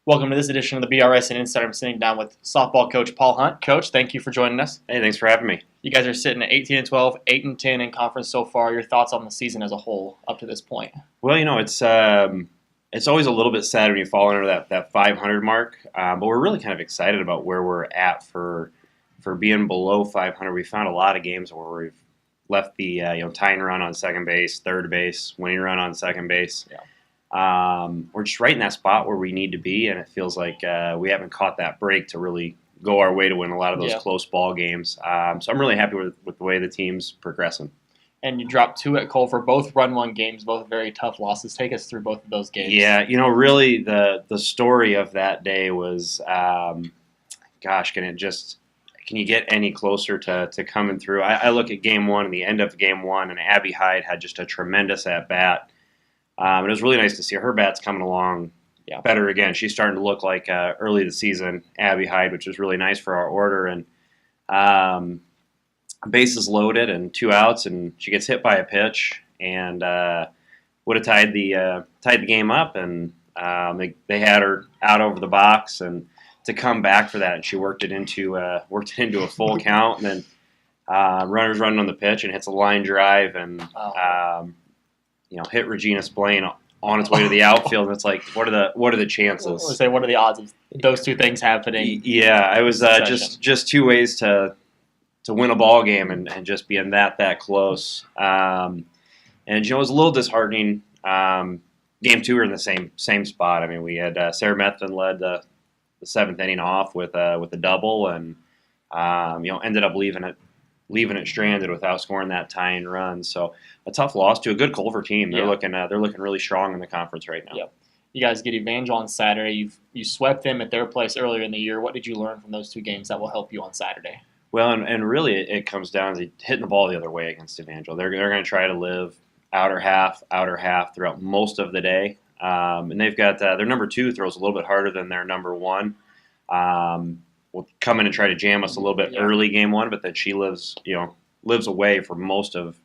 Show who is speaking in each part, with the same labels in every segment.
Speaker 1: Welcome to this edition of the BRSN Insider. I'm sitting down with softball coach Paul Hunt. Coach, thank you for joining us.
Speaker 2: Hey, thanks for having me.
Speaker 1: You guys are sitting at 18-12, 8-10 in conference so far. Your thoughts on the season as a whole up to this point?
Speaker 2: Well, it's always a little bit sad when you fall under that 500 mark, but we're really kind of excited about where we're at for being below 500. We found a lot of games where we've left the tying run on second base, third base, winning run on second base.
Speaker 1: Yeah.
Speaker 2: We're just right in that spot where we need to be, and it feels like we haven't caught that break to really go our way to win a lot of those close ball games. So I'm really happy with the way the team's progressing.
Speaker 1: And you dropped 2 at Culver, both run one games, both very tough losses. Take us through both of those games.
Speaker 2: Yeah, really the story of that day was, can you get any closer to coming through? I look at game one and the end of game one, and Abby Hyde had just a tremendous at bat. It was really nice to see her bats coming along better again. She's starting to look like early the season Abby Hyde, which is really nice for our order. And bases loaded and 2 outs, and she gets hit by a pitch and would have tied the game up. And they had her out over the box, and to come back for that, and she worked it into a full count. And then runners running on the pitch and hits a line drive and. Hit Regina Splain on its way to the outfield, and it's like, what are the chances?
Speaker 1: What are the odds of those 2 things happening?
Speaker 2: Yeah, it was just 2 ways to win a ball game and just being that close. And it was a little disheartening. Game 2 we were in the same spot. I mean, we had Sarah Methvin led the 7th inning off with a double, and ended up leaving it stranded without scoring that tying run. So a tough loss to a good Culver team. They're looking really strong in the conference right now.
Speaker 1: Yep. You guys get Evangel on Saturday. You swept them at their place earlier in the year. What did you learn from those 2 games that will help you on Saturday?
Speaker 2: Well, and really it comes down to hitting the ball the other way against Evangel. They're going to try to live outer half throughout most of the day. And they've got their number 2 throws a little bit harder than their number 1. Will come in and try to jam us a little bit early game 1, but then she lives away for most of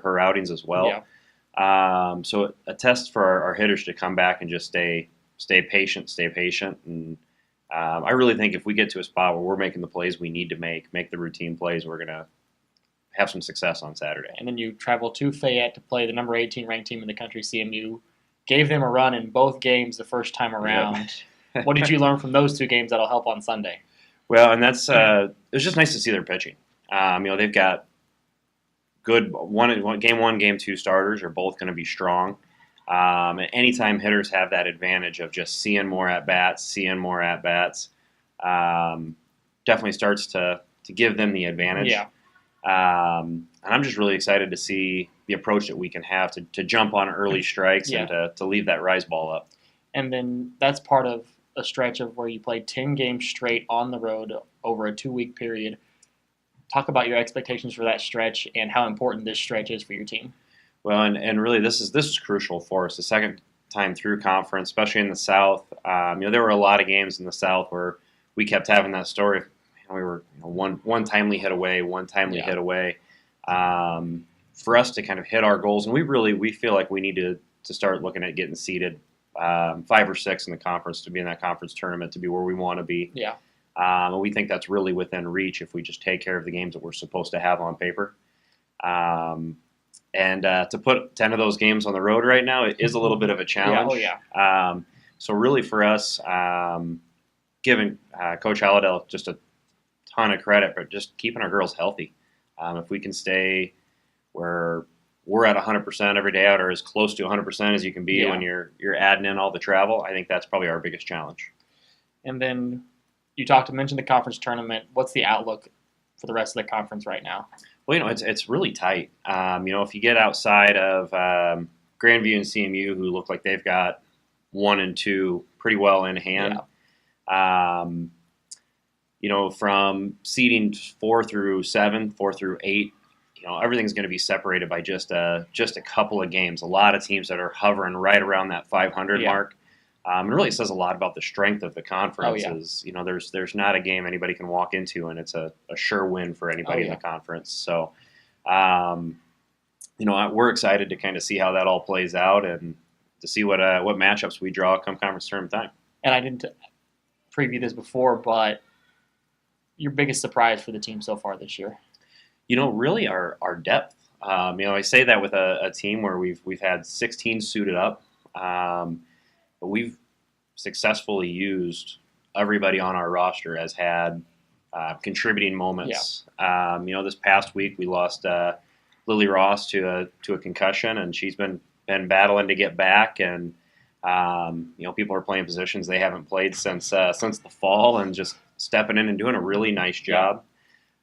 Speaker 2: her outings as well. Yeah. So a test for our hitters to come back and just stay patient. And I really think if we get to a spot where we're making the plays we need to make the routine plays, we're going to have some success on Saturday.
Speaker 1: And then you travel to Fayette to play the number 18 ranked team in the country, CMU. Gave them a run in both games the first time around. Yep. What did you learn from those 2 games that'll help on Sunday?
Speaker 2: Well, and that's it was just nice to see their pitching. They've got good game 1, game 2 starters are both going to be strong. And anytime hitters have that advantage of just seeing more at bats, definitely starts to give them the advantage.
Speaker 1: Yeah.
Speaker 2: And I'm just really excited to see the approach that we can have to jump on early strikes and to leave that rise ball up.
Speaker 1: And then that's part of a stretch of where you played 10 games straight on the road over a 2-week period. Talk about your expectations for that stretch and how important this stretch is for your team.
Speaker 2: Well, and really this is crucial for us. The second time through conference, especially in the South. There were a lot of games in the South where we kept having that story. We were one timely hit away, hit away. For us to kind of hit our goals, and we feel like we need to start looking at getting seeded 5 or 6 in the conference to be in that conference tournament to be where we want to be.
Speaker 1: Yeah.
Speaker 2: And we think that's really within reach if we just take care of the games that we're supposed to have on paper. And to put 10 of those games on the road right now, it is a little bit of a challenge. So really for us, giving Coach Holliday just a ton of credit for just keeping our girls healthy. If we can stay where we're at 100% every day out, or as close to 100% as you can be when you're adding in all the travel, I think that's probably our biggest challenge.
Speaker 1: And then you mentioned the conference tournament. What's the outlook for the rest of the conference right now?
Speaker 2: Well, it's really tight. If you get outside of Grandview and CMU, who look like they've got 1 and 2 pretty well in hand. From seeding 4 through 7, 4 through 8. Everything's going to be separated by just a couple of games. A lot of teams that are hovering right around that 500 mark. It really says a lot about the strength of the conference. There's not a game anybody can walk into, and it's a sure win for anybody in the conference. So, we're excited to kind of see how that all plays out and to see what matchups we draw come conference tournament time.
Speaker 1: And I didn't preview this before, but your biggest surprise for the team so far this year?
Speaker 2: Really our depth. I say that with a team where we've had 16 suited up, but we've successfully used everybody on our roster has had contributing moments. Yeah. This past week we lost Lily Ross to a concussion, and she's been battling to get back. And people are playing positions they haven't played since the fall, and just stepping in and doing a really nice job.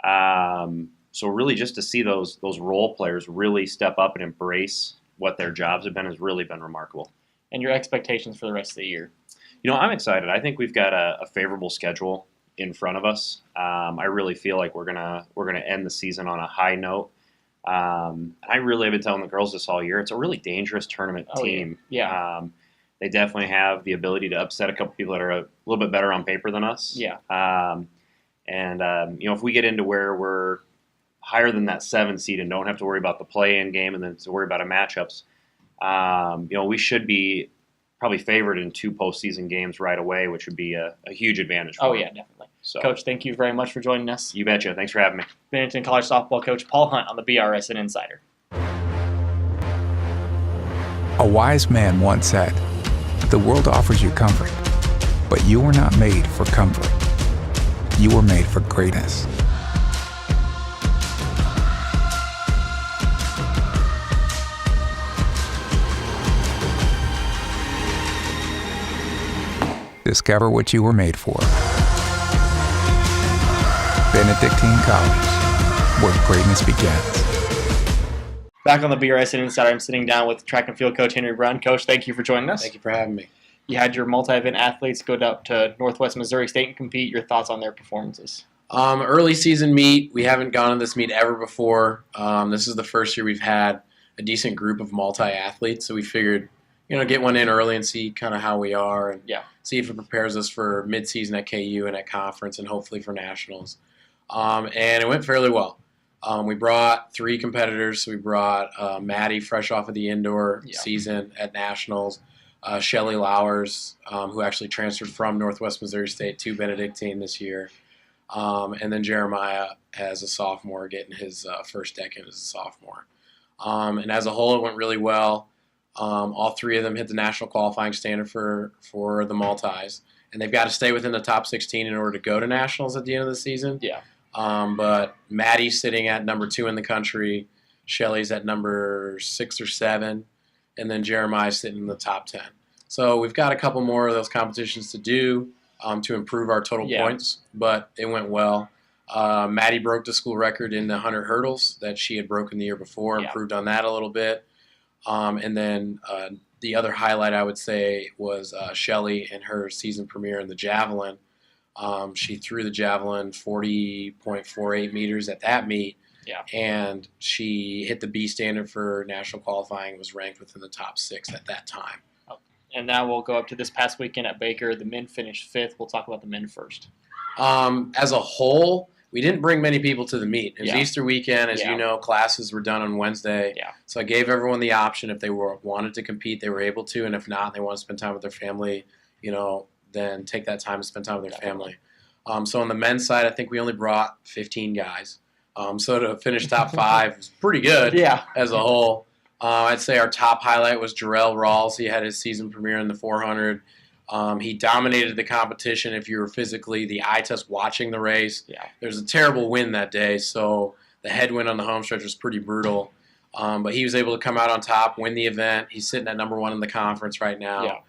Speaker 2: Yeah. So really, just to see those role players really step up and embrace what their jobs have been has really been remarkable.
Speaker 1: And your expectations for the rest of the year?
Speaker 2: I'm excited. I think we've got a favorable schedule in front of us. I really feel like we're gonna end the season on a high note. I really have been telling the girls this all year. It's a really dangerous tournament team.
Speaker 1: Yeah.
Speaker 2: They definitely have the ability to upset a couple people that are a little bit better on paper than us.
Speaker 1: Yeah.
Speaker 2: If we get into where we're higher than that 7 seed and don't have to worry about the play-in game and then to worry about matchups, we should be probably favored in 2 postseason games right away, which would be a huge advantage for them.
Speaker 1: Yeah, definitely. So, Coach, thank you very much for joining us.
Speaker 2: You betcha. Thanks for having me.
Speaker 1: Benedictine College softball coach Paul Hunt on the BRSN Insider.
Speaker 3: A wise man once said, "The world offers you comfort, but you were not made for comfort. You were made for greatness." Discover what you were made for. Benedictine College, where greatness begins.
Speaker 1: Back on the BRSN Insider, I'm sitting down with track and field coach Henry Brun. Coach, thank you for joining us.
Speaker 4: Thank you for having me.
Speaker 1: You had your multi-event athletes go up to Northwest Missouri State and compete. Your thoughts on their performances?
Speaker 4: Early season meet. We haven't gone to this meet ever before. This is the first year we've had a decent group of multi-athletes, so we figured get one in early and see kind of how we are and see if it prepares us for mid-season at KU and at conference and hopefully for nationals. And it went fairly well. We brought 3 competitors. So we brought Maddie, fresh off of the indoor season at nationals, Shelly Lowers, who actually transferred from Northwest Missouri State to Benedictine this year, and then Jeremiah as a sophomore, getting his first decade as a sophomore. And as a whole, it went really well. All 3 of them hit the national qualifying standard for the multis, and they've got to stay within the top 16 in order to go to nationals at the end of the season.
Speaker 1: Yeah.
Speaker 4: But Maddie's sitting at number 2 in the country, Shelly's at number 6 or 7, and then Jeremiah's sitting in the top 10. So we've got a couple more of those competitions to do to improve our total points, but it went well. Maddie broke the school record in the 100 hurdles that she had broken the year before, improved on that a little bit. And then the other highlight I would say was Shelly and her season premiere in the javelin. She threw the javelin 40.48 meters at that meet, and she hit the B standard for national qualifying and was ranked within the top 6 at that time.
Speaker 1: And now we'll go up to this past weekend at Baker. The men finished 5th. We'll talk about the men first.
Speaker 4: As a whole, we didn't bring many people to the meet. It was Easter weekend. As you know, classes were done on Wednesday. Yeah. So I gave everyone the option. If they wanted to compete, they were able to. And if not, they want to spend time with their family, then take that time to spend time with their family. So on the men's side, I think we only brought 15 guys. So to finish top 5 was pretty good as a whole. I'd say our top highlight was Jarrell Rawls. He had his season premiere in the 400. He dominated the competition if you were physically the eye test watching the race. There's a terrible wind that day, so the headwind on the home stretch was pretty brutal. But he was able to come out on top, win the event. He's sitting at number 1 in the conference right now.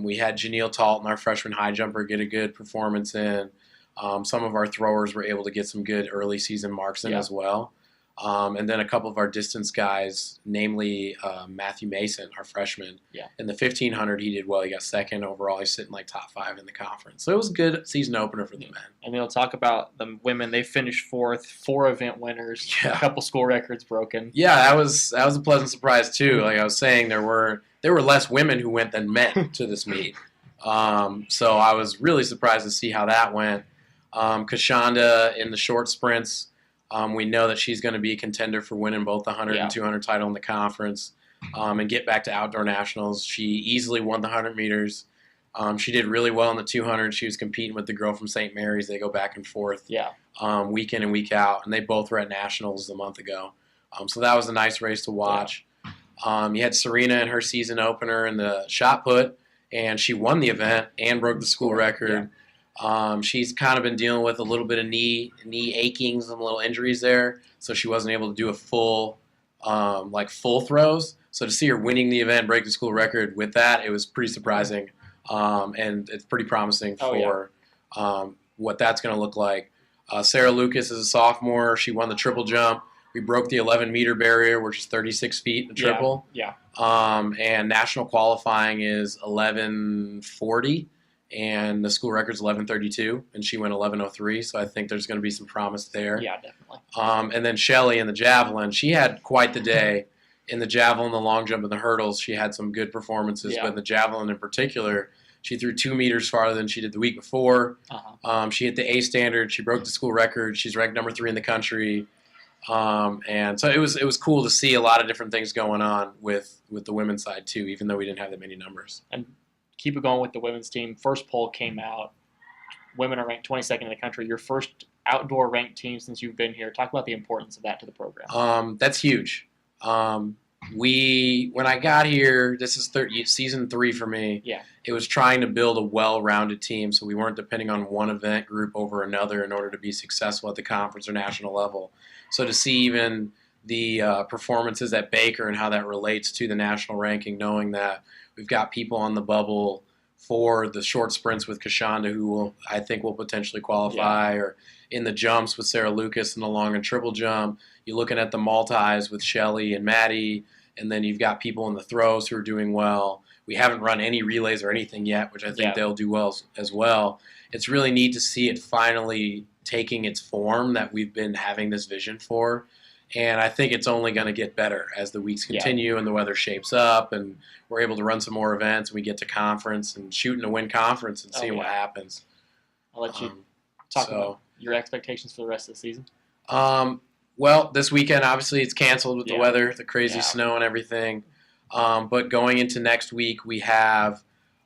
Speaker 4: We had Janelle Talton, our freshman high jumper, get a good performance in. Some of our throwers were able to get some good early season marks in as well. And then a couple of our distance guys, namely Matthew Mason, our freshman. In the 1500, he did well. He got 2nd overall. He's sitting like top 5 in the conference. So it was a good season opener for the men.
Speaker 1: And we'll talk about the women. They finished 4th, 4 event winners, a couple school records broken.
Speaker 4: Yeah, that was a pleasant surprise too. Like I was saying, there were less women who went than men to this meet. So I was really surprised to see how that went. Kashonda in the short sprints. We know that she's going to be a contender for winning both the 100 and 200 title in the conference and get back to outdoor nationals. She easily won the 100 meters. She did really well in the 200. She was competing with the girl from St. Mary's. They go back and forth week in and week out, and they both were at nationals a month ago. So that was a nice race to watch. You had Serena in her season opener in the shot put, and she won the event and broke the school record. She's kind of been dealing with a little bit of knee achings and little injuries there, so she wasn't able to do a full throws. So to see her winning the event, break the school record with that, it was pretty surprising, and it's pretty promising for what that's going to look like. Sarah Lucas is a sophomore. She won the triple jump. We broke the 11-meter barrier, which is 36 feet in the triple. And national qualifying is 11:40. And the school record's 11:32, and she went 11:03. So I think there's going to be some promise there.
Speaker 1: Yeah, definitely.
Speaker 4: And then Shelly in the javelin, she had quite the day in the javelin, the long jump, and the hurdles. She had some good performances, but in the javelin in particular, she threw 2 meters farther than she did the week before. She hit the A standard. She broke the school record. She's ranked number 3 in the country. And so it was cool to see a lot of different things going on with the women's side too, even though we didn't have that many numbers.
Speaker 1: And keep it going with the women's team. First poll came out. Women are ranked 22nd in the country. Your first outdoor ranked team since you've been here. Talk about the importance of that to the program.
Speaker 4: That's huge. When I got here, this is season 3 for me. It was trying to build a well-rounded team, so we weren't depending on one event group over another in order to be successful at the conference or national level. So to see even the performances at Baker and how that relates to the national ranking, knowing that we've got people on the bubble for the short sprints with Kashonda, who I think will potentially qualify, or in the jumps with Sarah Lucas in the long and triple jump. You're looking at the multis with Shelly and Maddie, and then you've got people in the throws who are doing well. We haven't run any relays or anything yet, which I think they'll do well as well. It's really neat to see it finally taking its form that we've been having this vision for. And I think it's only going to get better as the weeks continue and the weather shapes up and we're able to run some more events and we get to conference and shooting to win conference and seeing what happens.
Speaker 1: I'll let you talk about your expectations for the rest of the season.
Speaker 4: Well, this weekend, obviously, it's canceled with the weather, the crazy snow and everything. But going into next week, we have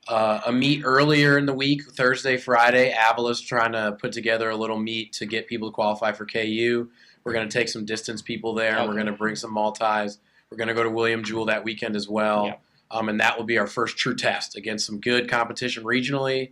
Speaker 4: a meet earlier in the week, Thursday, Friday. Avila's trying to put together a little meet to get people to qualify for KU. We're going to take some distance people there, and we're going to bring some multis. We're going to go to William Jewell that weekend as well. And that will be our first true test against some good competition regionally.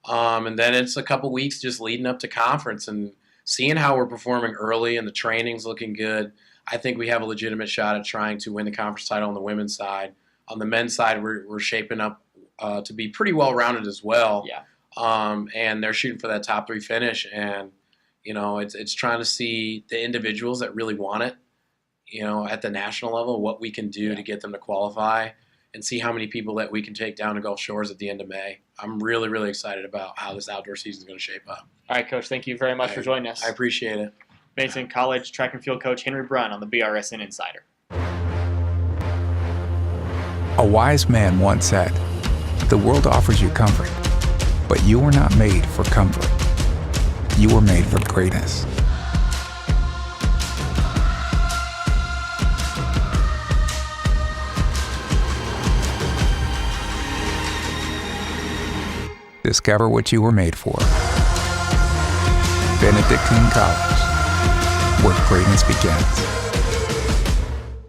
Speaker 4: And then it's a couple weeks just leading up to conference and seeing how we're performing early and the training's looking good. I think we have a legitimate shot at trying to win the conference title on the women's side. On the men's side, we're shaping up to be pretty well-rounded as well. And they're shooting for that top 3 finish. And, it's trying to see the individuals that really want it, at the national level, what we can do to get them to qualify and see how many people that we can take down to Gulf Shores at the end of May. I'm really, really excited about how this outdoor season is going to shape up.
Speaker 1: All right, Coach, thank you very much for joining us.
Speaker 4: I appreciate it.
Speaker 1: Benedictine College track and field coach Henry Brun on the BRSN Insider.
Speaker 3: A wise man once said, "The world offers you comfort, but you were not made for comfort. You were made for greatness." Discover what you were made for. Benedictine College, where greatness begins.